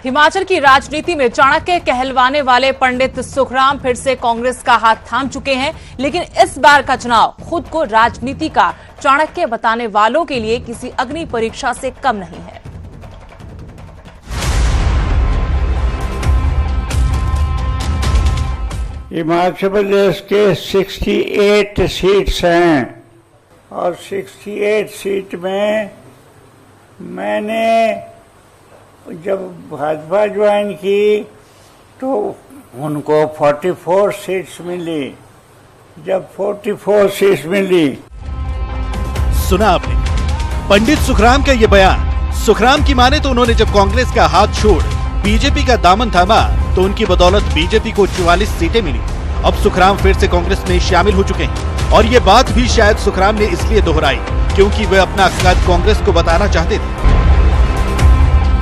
हिमाचल की राजनीति में चाणक्य कहलवाने वाले पंडित सुखराम फिर से कांग्रेस का हाथ थाम चुके हैं, लेकिन इस बार का चुनाव खुद को राजनीति का चाणक्य बताने वालों के लिए किसी अग्नि परीक्षा से कम नहीं है। हिमाचल प्रदेश के 68 सीट्स हैं और 68 सीट में मैंने जब भाजपा ज्वाइन की तो उनको 44 सीट्स मिली। जब 44 सीट्स मिली, सुना आपने पंडित सुखराम का ये बयान। सुखराम की माने तो उन्होंने जब कांग्रेस का हाथ छोड़ बीजेपी का दामन थामा तो उनकी बदौलत बीजेपी को 44 सीटें मिली। अब सुखराम फिर से कांग्रेस में शामिल हो चुके हैं और ये बात भी शायद सुखराम ने इसलिए दोहराई क्योंकि वे अपना कद कांग्रेस को बताना चाहते थे।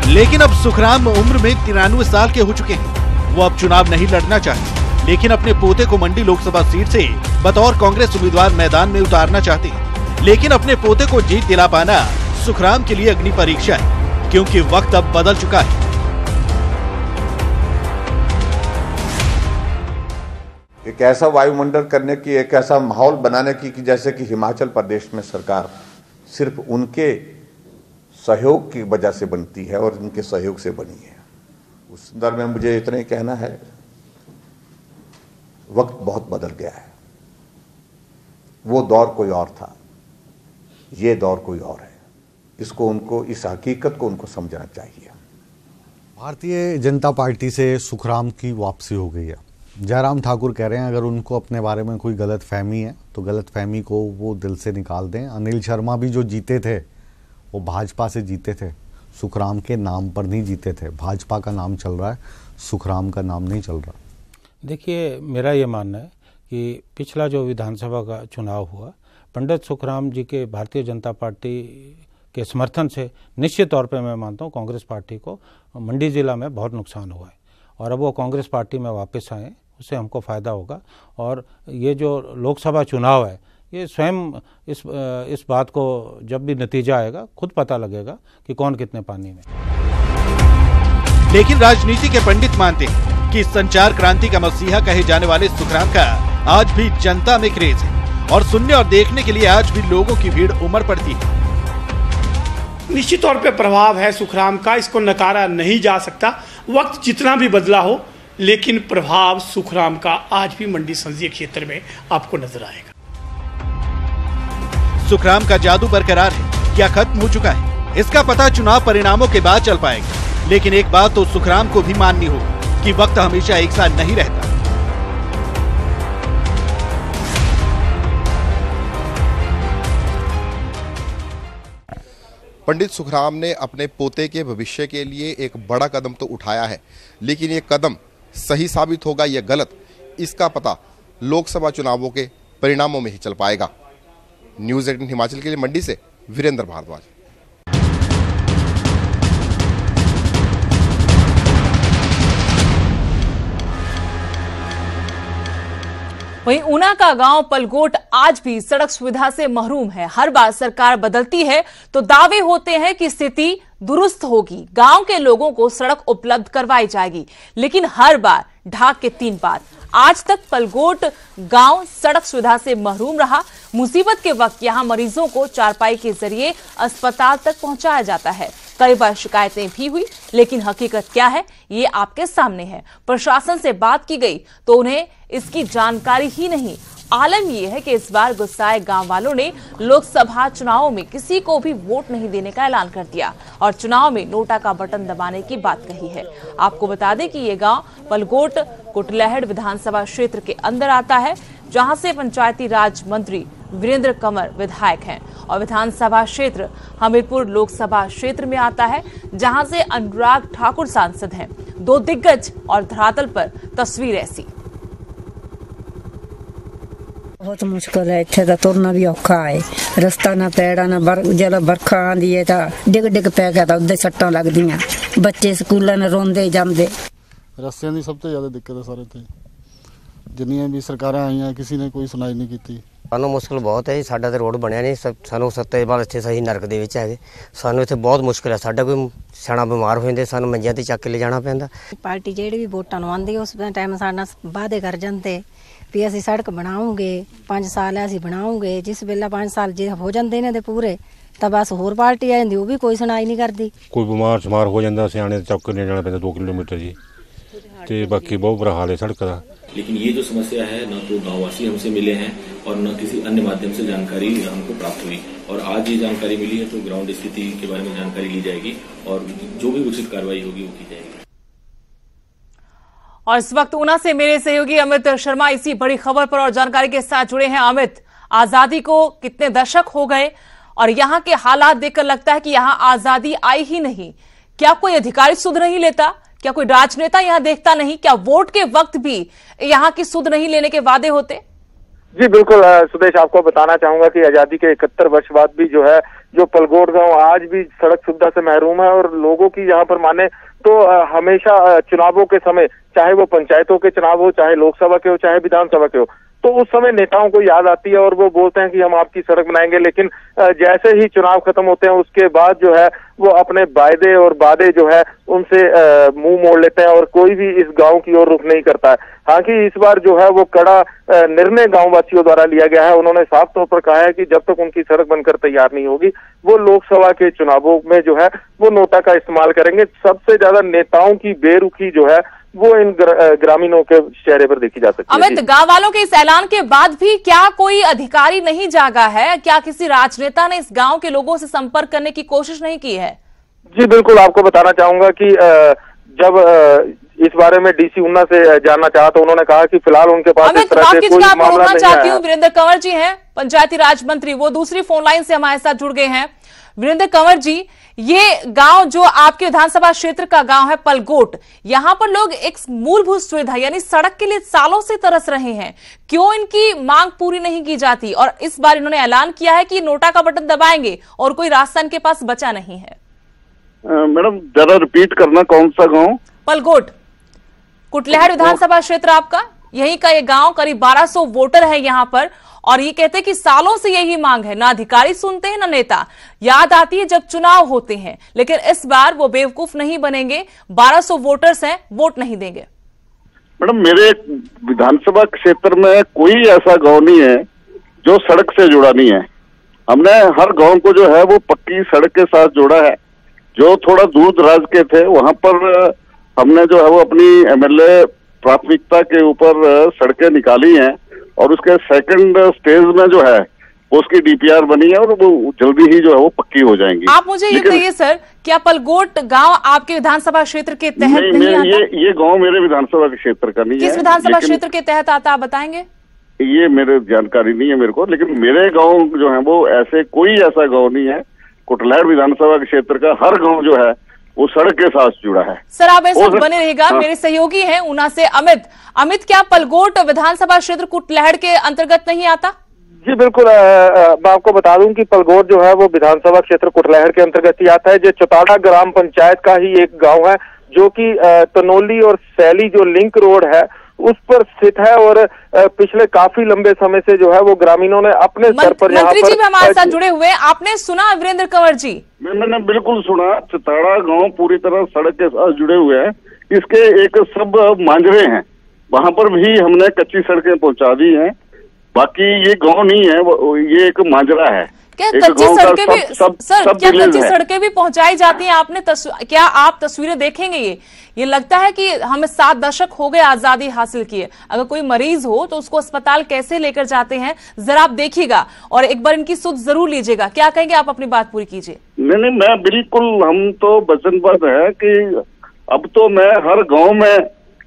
लेकिन अब सुखराम उम्र में 93 साल के हो चुके हैं। वो अब चुनाव नहीं लड़ना चाहते, लेकिन अपने पोते को मंडी लोकसभा सीट से बतौर कांग्रेस उम्मीदवार मैदान में उतारना चाहते हैं। लेकिन अपने पोते को जीत दिला पाना सुखराम के लिए अग्नि परीक्षा है, क्योंकि वक्त अब बदल चुका है। एक ऐसा वायुमंडल करने की, एक ऐसा माहौल बनाने की कि जैसे कि हिमाचल प्रदेश में सरकार सिर्फ उनके सहयोग की वजह से बनती है और उनके सहयोग से बनी है। उस संदर्भ में मुझे इतना ही कहना है, वक्त बहुत बदल गया है। वो दौर कोई और था, ये दौर कोई और है। इस हकीकत को उनको समझना चाहिए। भारतीय जनता पार्टी से सुखराम की वापसी हो गई है। जयराम ठाकुर कह रहे हैं अगर उनको अपने बारे में कोई गलत फहमी है तो गलत फहमी को वो दिल से निकाल दें। अनिल शर्मा भी जो जीते थे वो भाजपा से जीते थे, सुखराम के नाम पर नहीं जीते थे। भाजपा का नाम चल रहा है, सुखराम का नाम नहीं चल रहा। देखिए, मेरा ये मानना है कि पिछला जो विधानसभा का चुनाव हुआ, पंडित सुखराम जी के भारतीय जनता पार्टी के समर्थन से निश्चित तौर पे मैं मानता हूँ कांग्रेस पार्टी को मंडी जिला में बहुत नुकसान हुआ है और अब वो कांग्रेस पार्टी में वापस आए, उससे हमको फ़ायदा होगा। और ये जो लोकसभा चुनाव है, ये स्वयं इस बात को जब भी नतीजा आएगा खुद पता लगेगा कि कौन कितने पानी में। लेकिन राजनीति के पंडित मानते हैं कि संचार क्रांति का मसीहा कहे जाने वाले सुखराम का आज भी जनता में क्रेज है और सुनने और देखने के लिए आज भी लोगों की भीड़ उमड़ पड़ती है। निश्चित तौर पे प्रभाव है सुखराम का, इसको नकारा नहीं जा सकता। वक्त जितना भी बदला हो, लेकिन प्रभाव सुखराम का आज भी मंडी संसदीय क्षेत्र में आपको नजर आएगा। सुखराम का जादू बरकरार है, क्या खत्म हो चुका है? इसका पता चुनाव परिणामों के बाद चल पाएगा। लेकिन एक बात तो सुखराम को भी माननी होगी कि वक्त हमेशा एक साथ नहीं रहता। पंडित सुखराम ने अपने पोते के भविष्य के लिए एक बड़ा कदम तो उठाया है, लेकिन ये कदम सही साबित होगा या गलत, इसका पता लोकसभा चुनावों के परिणामों में ही चल पाएगा। न्यूज़ 18 हिमाचल के लिए मंडी से वीरेंद्र भारद्वाज। वहीं ऊना का गांव पलगोट आज भी सड़क सुविधा से महरूम है। हर बार सरकार बदलती है तो दावे होते हैं कि स्थिति दुरुस्त होगी, गांव के लोगों को सड़क उपलब्ध करवाई जाएगी, लेकिन हर बार ढाक के 3 बार। आज तक पलगोट गांव सड़क सुविधा से महरूम रहा। मुसीबत के वक्त यहां मरीजों को चारपाई के जरिए अस्पताल तक पहुंचाया जाता है। कई बार शिकायतें भी हुई, लेकिन हकीकत क्या है ये आपके सामने है। प्रशासन से बात की गई तो उन्हें इसकी जानकारी ही नहीं। आलम यह है कि इस बार गुस्साए गांव वालों ने लोकसभा चुनावों में किसी को भी वोट नहीं देने का ऐलान कर दिया और चुनाव में नोटा का बटन दबाने की बात कही है। आपको बता दें कि ये गांव पलगोट कुटलैहड़ विधानसभा क्षेत्र के अंदर आता है, जहां से पंचायती राज मंत्री वीरेंद्र कंवर विधायक हैं और विधानसभा क्षेत्र हमीरपुर लोकसभा क्षेत्र में आता है, जहां से अनुराग ठाकुर सांसद हैं। 2 दिग्गज और धरातल पर तस्वीर ऐसी। बहुत मुश्किल है, इत्थे दा तुरना भी औखा है। रस्ता ना पैड़ा ना जब बरखा आंदी है तो डिग डिग पै गया, उदे सट्टां लगदियां, बच्चे स्कूलों ने रोंदे जांदे। रस्तियां दी सब तो ज्यादा दिक्कत है सारे ते। जिन्नियां भी सरकारां आईयां किसी ने कोई सुनाई नहीं की। ਸਾਨੂੰ ਮੁਸ਼ਕਲ ਬਹੁਤ ਹੈ ਜੀ, ਸਾਡਾ ਤੇ ਰੋਡ ਬਣਿਆ ਨਹੀਂ, ਸਾਨੂੰ ਸੱਤੇ ਵਾਲ ਇੱਥੇ ਸਹੀ ਨਰਕ ਦੇ ਵਿੱਚ ਹੈਗੇ, ਸਾਨੂੰ ਇੱਥੇ ਬਹੁਤ ਮੁਸ਼ਕਲ ਹੈ। ਸਾਡਾ ਕੋਈ ਸਿਆਣਾ ਬਿਮਾਰ ਹੋ ਜਾਂਦੇ, ਸਾਨੂੰ ਮੰਜਿਆਂ ਤੇ ਚੱਕ ਕੇ ਲੈ ਜਾਣਾ ਪੈਂਦਾ। ਪਾਰਟੀ ਜਿਹੜੀ ਵੀ ਵੋਟਾਂ ਨੂੰ ਆਉਂਦੀ ਉਸ ਟਾਈਮ ਸਾਡਾ ਵਾਅਦੇ ਕਰ ਜਾਂਦੇ ਵੀ ਅਸੀਂ ਸੜਕ ਬਣਾਉਂਗੇ, 5 ਸਾਲ ਹੈ ਅਸੀਂ ਬਣਾਉਂਗੇ। ਜਿਸ ਵੇਲੇ 5 ਸਾਲ ਜੇ ਹੋ ਜਾਂਦੇ ਨੇ ਤੇ ਪੂਰੇ ਤਾਂ ਬਸ ਹੋਰ ਪਾਰਟੀ ਆ ਜਾਂਦੀ, ਉਹ ਵੀ ਕੋਈ ਸੁਣਾਈ ਨਹੀਂ ਕਰਦੀ। ਕੋਈ ਬਿਮਾਰ ਸ਼ਮਾਰ ਹੋ ਜਾਂਦਾ, ਸਿਆਣੇ ਚੱਕ ਕੇ ਲੈ ਜਾਣਾ ਪੈਂਦਾ 2 ਕਿਲੋमीटर जी, ਤੇ ਬਾਕੀ ਬਹੁਤ ਬੁਰਾ ਹਾਲ ਹੈ ਸੜਕ ਦਾ। लेकिन ये जो समस्या है न तो गांववासी हमसे मिले हैं और न किसी अन्य माध्यम से जानकारी हमको प्राप्त हुई, और आज ये जानकारी मिली है तो ग्राउंड स्थिति के बारे में जानकारी ली जाएगी और जो भी उचित कार्रवाई होगी वो की जाएगी। और इस वक्त ऊना से मेरे सहयोगी अमित शर्मा इसी बड़ी खबर पर और जानकारी के साथ जुड़े हैं। अमित, आजादी को कितने दशक हो गए और यहाँ के हालात देखकर लगता है कि यहाँ आजादी आई ही नहीं। क्या कोई अधिकारी सुध नहीं लेता? क्या कोई राजनेता यहाँ देखता नहीं? क्या वोट के वक्त भी यहाँ की सुध नहीं लेने के वादे होते? जी बिल्कुल सुदेश, आपको बताना चाहूंगा कि आजादी के 71 वर्ष बाद भी जो है जो पलगोट गांव आज भी सड़क सुविधा से महरूम है, और लोगों की यहाँ पर माने तो हमेशा चुनावों के समय, चाहे वो पंचायतों के चुनाव हो, चाहे लोकसभा के हो, चाहे विधानसभा के हो, तो उस समय नेताओं को याद आती है और वो बोलते हैं कि हम आपकी सड़क बनाएंगे, लेकिन जैसे ही चुनाव खत्म होते हैं उसके बाद जो है वो अपने वायदे और वादे जो है उनसे मुंह मोड़ लेते हैं और कोई भी इस गांव की ओर रुख नहीं करता है। हालांकि इस बार जो है वो कड़ा निर्णय गांव वासियों द्वारा लिया गया है। उन्होंने साफ तौर पर कहा है कि जब तक उनकी सड़क बनकर तैयार नहीं होगी वो लोकसभा के चुनावों में जो है वो नोटा का इस्तेमाल करेंगे। सबसे ज्यादा नेताओं की बेरुखी जो है वो इन ग्रामीणों के चेहरे पर देखी जा सकती है। अमित, गांव वालों के इस ऐलान के बाद भी क्या कोई अधिकारी नहीं जागा है? क्या किसी राजनेता ने इस गांव के लोगों से संपर्क करने की कोशिश नहीं की है? जी बिल्कुल, आपको बताना चाहूंगा कि जब इस बारे में डीसी ऊना से जानना चाहा तो उन्होंने कहा कि फिलहाल उनके पास इस तरह से कोई मामला नहीं चाहती हूँ। वीरेंद्र कंवर जी हैं पंचायती राज मंत्री, वो दूसरी फोन लाइन से हमारे साथ जुड़ गए हैं। वीरेंद्र कंवर जी, ये गांव जो आपके विधानसभा क्षेत्र का गांव है पलगोट, यहाँ पर लोग एक मूलभूत सुविधा यानी सड़क के लिए सालों से तरस रहे हैं। क्यों इनकी मांग पूरी नहीं की जाती? और इस बार इन्होंने ऐलान किया है कि नोटा का बटन दबाएंगे और कोई रास्ता इनके पास बचा नहीं है। मैडम जरा रिपीट करना, कौन सा गांव? पलगोट, कुटलैहड़ विधानसभा क्षेत्र आपका, यहीं का ये गांव, करीब 1200 वोटर है यहाँ पर, और ये कहते हैं कि सालों से यही मांग है, ना अधिकारी सुनते हैं ना नेता। याद आती है जब चुनाव होते हैं, लेकिन इस बार वो बेवकूफ नहीं बनेंगे। 1200 वोटर्स हैं, वोट नहीं देंगे। मैडम, मेरे विधानसभा क्षेत्र में कोई ऐसा गांव नहीं है जो सड़क से जुड़ा नहीं है। हमने हर गांव को जो है वो पक्की सड़क के साथ जोड़ा है। जो थोड़ा दूर दराज के थे वहां पर हमने जो है वो अपनी एमएलए प्राथमिकता के ऊपर सड़कें निकाली हैं, और उसके सेकंड स्टेज में जो है उसकी डीपीआर बनी है और वो जल्दी ही जो है वो पक्की हो जाएंगी। आप मुझे ये कहिए सर, क्या पलगोट गांव आपके विधानसभा क्षेत्र के तहत नहीं आता? ये गांव मेरे विधानसभा के क्षेत्र का नहीं है। किस विधानसभा क्षेत्र के तहत आता, आप बताएंगे? ये मेरे जानकारी नहीं है मेरे को, लेकिन मेरे गाँव जो है वो ऐसे कोई ऐसा गाँव नहीं है। कुटलैहड़ विधानसभा के क्षेत्र का हर गाँव जो है वो सड़क के साथ जुड़ा है। सर आप ऐसा बने रहेगा। हाँ। मेरे सहयोगी हैं ऊना से अमित। अमित, क्या पलगोट विधानसभा क्षेत्र कुटलैहड़ के अंतर्गत नहीं आता? जी बिल्कुल, मैं आपको बता दूं कि पलगोट जो है वो विधानसभा क्षेत्र कुटलैहड़ के अंतर्गत ही आता है। जो चौताड़ा ग्राम पंचायत का ही एक गांव है जो कि तनोली और सैली जो लिंक रोड है उस पर स्थित है, और पिछले काफी लंबे समय से जो है वो ग्रामीणों ने अपने स्तर पर मंत्री जी भी हमारे साथ जुड़े हुए हैं। आपने सुना वीरेंद्र कंवर जी? मैंने बिल्कुल सुना। चौताड़ा गांव पूरी तरह सड़क के साथ जुड़े हुए हैं। इसके एक सब मांजरे हैं, वहां पर भी हमने कच्ची सड़कें पहुंचा दी हैं। बाकी ये गांव नहीं है, ये एक मांजरा है। क्या कच्ची सड़कें भी सर, क्या कच्ची सड़कें भी पहुंचाई जाती हैं? आपने क्या आप तस्वीरें देखेंगे? ये लगता है कि हमें 7 दशक हो गए आजादी हासिल किए। अगर कोई मरीज हो तो उसको अस्पताल कैसे लेकर जाते हैं, जरा आप देखिएगा और एक बार इनकी सुध जरूर लीजिएगा। क्या कहेंगे आप? अपनी बात पूरी कीजिए। नहीं, मैं बिल्कुल, हम तो वचनबद्ध है कि अब तो मैं हर गाँव में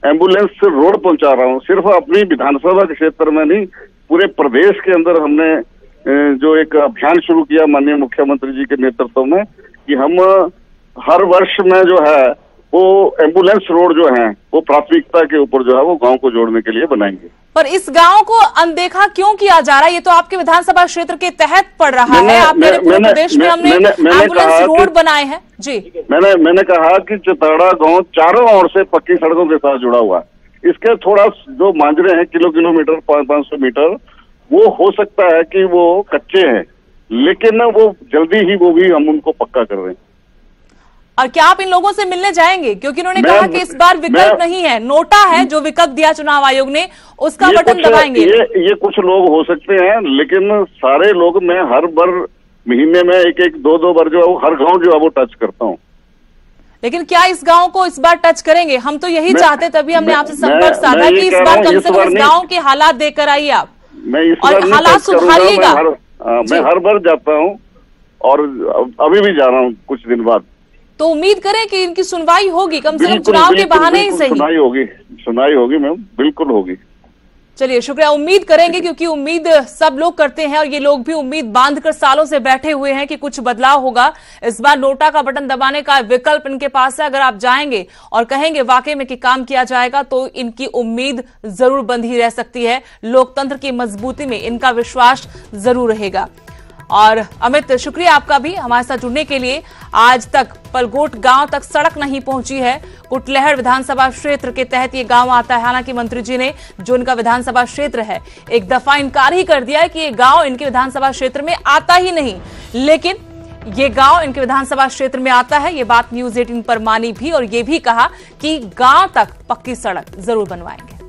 एम्बुलेंस से रोड पहुंचा रहा हूँ। सिर्फ अपनी विधानसभा के क्षेत्र में नहीं, पूरे प्रदेश के अंदर हमने जो एक अभियान शुरू किया माननीय मुख्यमंत्री जी के नेतृत्व में कि हम हर वर्ष में जो है वो एम्बुलेंस रोड जो है वो प्राथमिकता के ऊपर जो है वो गांव को जोड़ने के लिए बनाएंगे। पर इस गांव को अनदेखा क्यों किया जा रहा है? ये तो आपके विधानसभा क्षेत्र के तहत पड़ रहा है। आप पूरे प्रदेश में हमने एम्बुलेंस रोड बनाए हैं। जी, मैंने कहा कि चौताड़ा गांव चारों ओर से पक्की सड़कों के साथ जुड़ा हुआ है। इसके थोड़ा जो मांजरे हैं किलोमीटर 500 मीटर, वो हो सकता है कि वो कच्चे हैं, लेकिन वो जल्दी ही वो भी हम उनको पक्का कर रहे हैं। और क्या आप इन लोगों से मिलने जाएंगे? क्योंकि उन्होंने कहा कि इस बार विकल्प नहीं है, नोटा है जो विकल्प दिया चुनाव आयोग ने, उसका बटन दबाएंगे। ये कुछ लोग हो सकते हैं, लेकिन सारे लोग मैं हर बार महीने में एक एक दो बार जो हर गांव जो है वो टच करता हूँ। लेकिन क्या इस गांव को इस बार टच करेंगे? हम तो यही चाहते, तभी हमने आपसे संपर्क साधा कि इस बार कम से कम इस गांव के हालात देखकर आइए आप, और हालात सुधारिएगा। मैं हर बार जाता हूँ और अभी भी जा रहा हूँ कुछ दिन बाद। तो उम्मीद करें कि इनकी सुनवाई होगी, कम से कम चुनाव के बहाने ही सही। सुनाई होगी मैम, बिल्कुल होगी। चलिए शुक्रिया, उम्मीद करेंगे, क्योंकि उम्मीद सब लोग करते हैं और ये लोग भी उम्मीद बांधकर सालों से बैठे हुए हैं कि कुछ बदलाव होगा। इस बार नोटा का बटन दबाने का विकल्प इनके पास है। अगर आप जाएंगे और कहेंगे वाकई में कि काम किया जाएगा, तो इनकी उम्मीद जरूर बंधी रह सकती है। लोकतंत्र की मजबूती में इनका विश्वास जरूर रहेगा। और अमित, शुक्रिया आपका भी हमारे साथ जुड़ने के लिए। आज तक पलगोट गांव तक सड़क नहीं पहुंची है। कुटलहड़ विधानसभा क्षेत्र के तहत ये गांव आता है। हालांकि मंत्री जी ने, जो इनका विधानसभा क्षेत्र है, एक दफा इनकार ही कर दिया है कि ये गांव इनके विधानसभा क्षेत्र में आता ही नहीं, लेकिन ये गांव इनके विधानसभा क्षेत्र में आता है। ये बात न्यूज 18 पर मानी भी, और ये भी कहा कि गांव तक पक्की सड़क जरूर बनवाएंगे।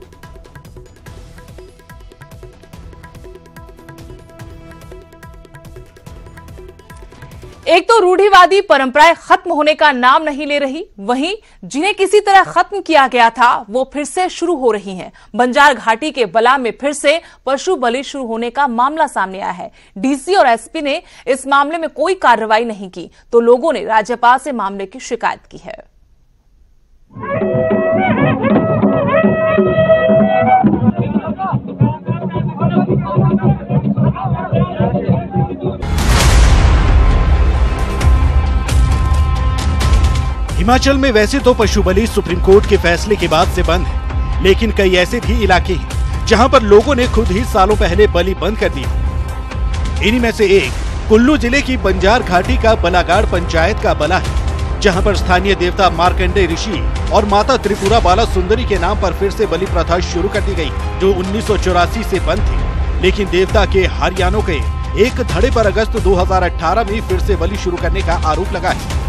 एक तो रूढ़िवादी परंपराएं खत्म होने का नाम नहीं ले रही, वहीं जिन्हें किसी तरह खत्म किया गया था वो फिर से शुरू हो रही हैं। बंजार घाटी के बला में फिर से पशु बलि शुरू होने का मामला सामने आया है। डीसी और एसपी ने इस मामले में कोई कार्रवाई नहीं की, तो लोगों ने राज्यपाल से मामले की शिकायत की है। हिमाचल में वैसे तो पशु बलि सुप्रीम कोर्ट के फैसले के बाद से बंद है, लेकिन कई ऐसे भी इलाके हैं जहां पर लोगों ने खुद ही सालों पहले बलि बंद कर दी। इन्हीं में से एक कुल्लू जिले की बंजार घाटी का बलागाड़ पंचायत का बला है, जहां पर स्थानीय देवता मार्कंडेय ऋषि और माता त्रिपुरा बाला सुंदरी के नाम पर फिर से बलि प्रथा शुरू कर दी गई, जो 1984 से बंद थी। लेकिन देवता के हरियाणों के एक धड़े पर अगस्त 2018 में फिर से बलि शुरू करने का आरोप लगा है।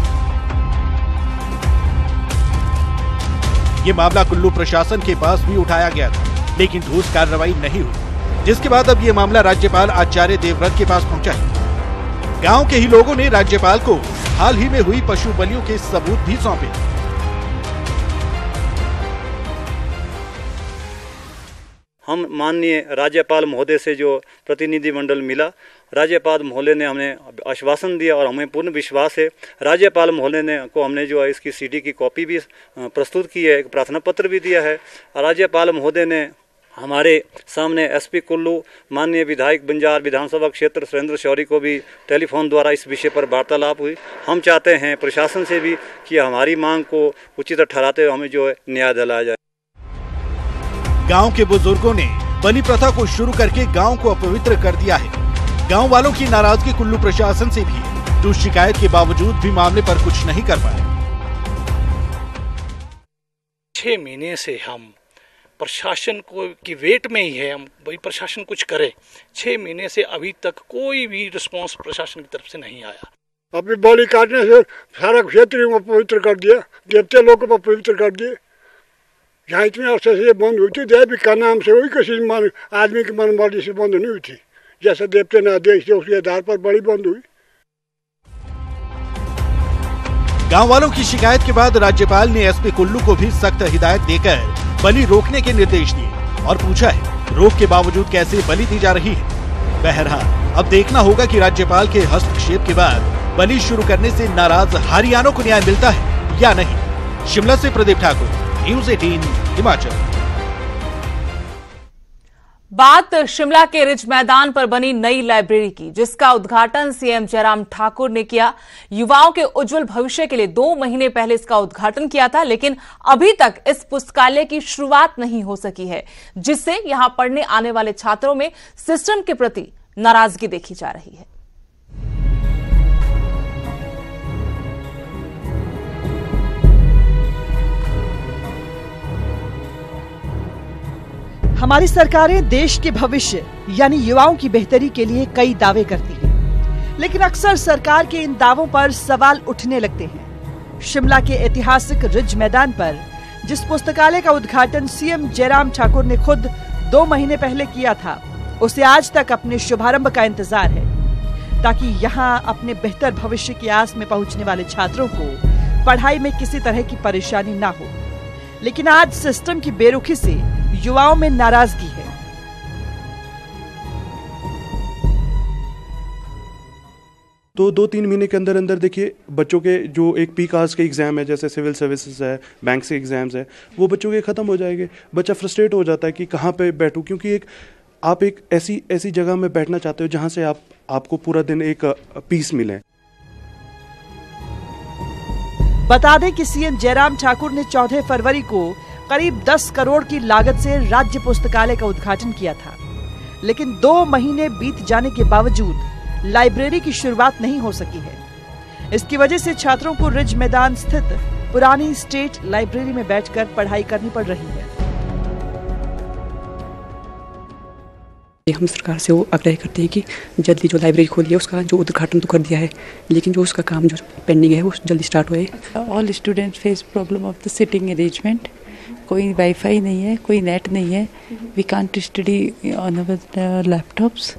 ये मामला कुल्लू प्रशासन के पास भी उठाया गया था, लेकिन ठोस कार्रवाई नहीं हुई, जिसके बाद अब ये मामला राज्यपाल आचार्य देवव्रत के पास पहुंचा है। गांव के ही लोगों ने राज्यपाल को हाल ही में हुई पशु बलियों के सबूत भी सौंपे। हम माननीय राज्यपाल महोदय से जो प्रतिनिधि मंडल मिला, राज्यपाल महोदय ने हमें आश्वासन दिया और हमें पूर्ण विश्वास है। राज्यपाल महोदय ने को हमने जो है इसकी सीडी की कॉपी भी प्रस्तुत की है, एक प्रार्थना पत्र भी दिया है। राज्यपाल महोदय ने हमारे सामने एसपी कुल्लू, माननीय विधायक बंजार विधानसभा क्षेत्र सुरेंद्र शौरी को भी टेलीफोन द्वारा इस विषय पर वार्तालाप हुई। हम चाहते हैं प्रशासन से भी कि हमारी मांग को उचित ठहराते हुए हमें जो है न्याय दिलाया जाए। गांव के बुजुर्गों ने बलि प्रथा को शुरू करके गांव को अपवित्र कर दिया है। गांव वालों की नाराजगी कुल्लू प्रशासन से भी, जो शिकायत के बावजूद भी मामले पर कुछ नहीं कर पाए। 6 महीने से हम प्रशासन को की वेट में ही है, हम भाई प्रशासन कुछ करे। 6 महीने से अभी तक कोई भी रिस्पांस प्रशासन की तरफ से नहीं आया। अपनी बलि काटने से सारा क्षेत्र को पवित्र कर दिया, देवते लोग को पवित्र कर दिए। यहाँ इतने अरसे से बंद हुई थी, देवी का नाम से हुई, किसी आदमी की मनमर्जी से बंद नहीं हुई थी। जैसे देवते ने आदेश दिया उसके आधार पर बड़ी बंद हुई। गांव वालों की शिकायत के बाद राज्यपाल ने एसपी कुल्लू को भी सख्त हिदायत देकर बलि रोकने के निर्देश दिए और पूछा है रोक के बावजूद कैसे बलि दी जा रही है। बहरहाल अब देखना होगा कि राज्यपाल के हस्तक्षेप के बाद बलि शुरू करने से नाराज हरियाणों को न्याय मिलता है या नहीं। शिमला से प्रदीप ठाकुर, न्यूज 18 हिमाचल। बात शिमला के रिज मैदान पर बनी नई लाइब्रेरी की, जिसका उद्घाटन सीएम जयराम ठाकुर ने किया। युवाओं के उज्जवल भविष्य के लिए 2 महीने पहले इसका उद्घाटन किया था, लेकिन अभी तक इस पुस्तकालय की शुरुआत नहीं हो सकी है, जिससे यहां पढ़ने आने वाले छात्रों में सिस्टम के प्रति नाराजगी देखी जा रही है। हमारी सरकारें देश के भविष्य यानी युवाओं की बेहतरी के लिए कई दावे करती हैं, लेकिन अक्सर सरकार के इन दावों पर सवाल उठने लगते हैं। शिमला के ऐतिहासिक रिज मैदान पर जिस पुस्तकालय का उद्घाटन सीएम जयराम ठाकुर ने खुद 2 महीने पहले किया था, उसे आज तक अपने शुभारंभ का इंतजार है, ताकि यहाँ अपने बेहतर भविष्य की आस में पहुंचने वाले छात्रों को पढ़ाई में किसी तरह की परेशानी ना हो। लेकिन आज सिस्टम की बेरुखी से युवाओं में नाराजगी है। तो 2-3 महीने के अंदर अंदर देखिए बच्चों के जो एक पीक आवर्स के एग्जाम है, जैसे सिविल सर्विसेज है, बैंक से एग्जाम्स है, वो बच्चों के खत्म हो जाएंगे। बच्चा फ्रस्ट्रेट हो जाता है कि कहाँ पे बैठूं, क्योंकि आप एक ऐसी जगह में बैठना चाहते हो जहाँ से आपको पूरा दिन एक पीस मिले। बता दें कि सीएम जयराम ठाकुर ने 14 फरवरी को करीब 10 करोड़ की लागत से राज्य पुस्तकालय का उद्घाटन किया था, लेकिन 2 महीने बीत जाने के बावजूद लाइब्रेरी की शुरुआत नहीं हो सकी है। इसकी वजह से छात्रों को रिज मैदान स्थित पुरानी स्टेट लाइब्रेरी में बैठकर पढ़ाई करनी पड़ रही है। हम सरकार से वो आग्रह करते हैं कि जल्दी जो लाइब्रेरी खोली है उसका जो उद्घाटन तो कर दिया है, लेकिन जो उसका काम जो पेंडिंग है वो जल्दी स्टार्ट होए। All student face problem of the sitting arrangement. कोई वाईफाई नहीं है, कोई नेट नहीं है, we can't study on our laptops.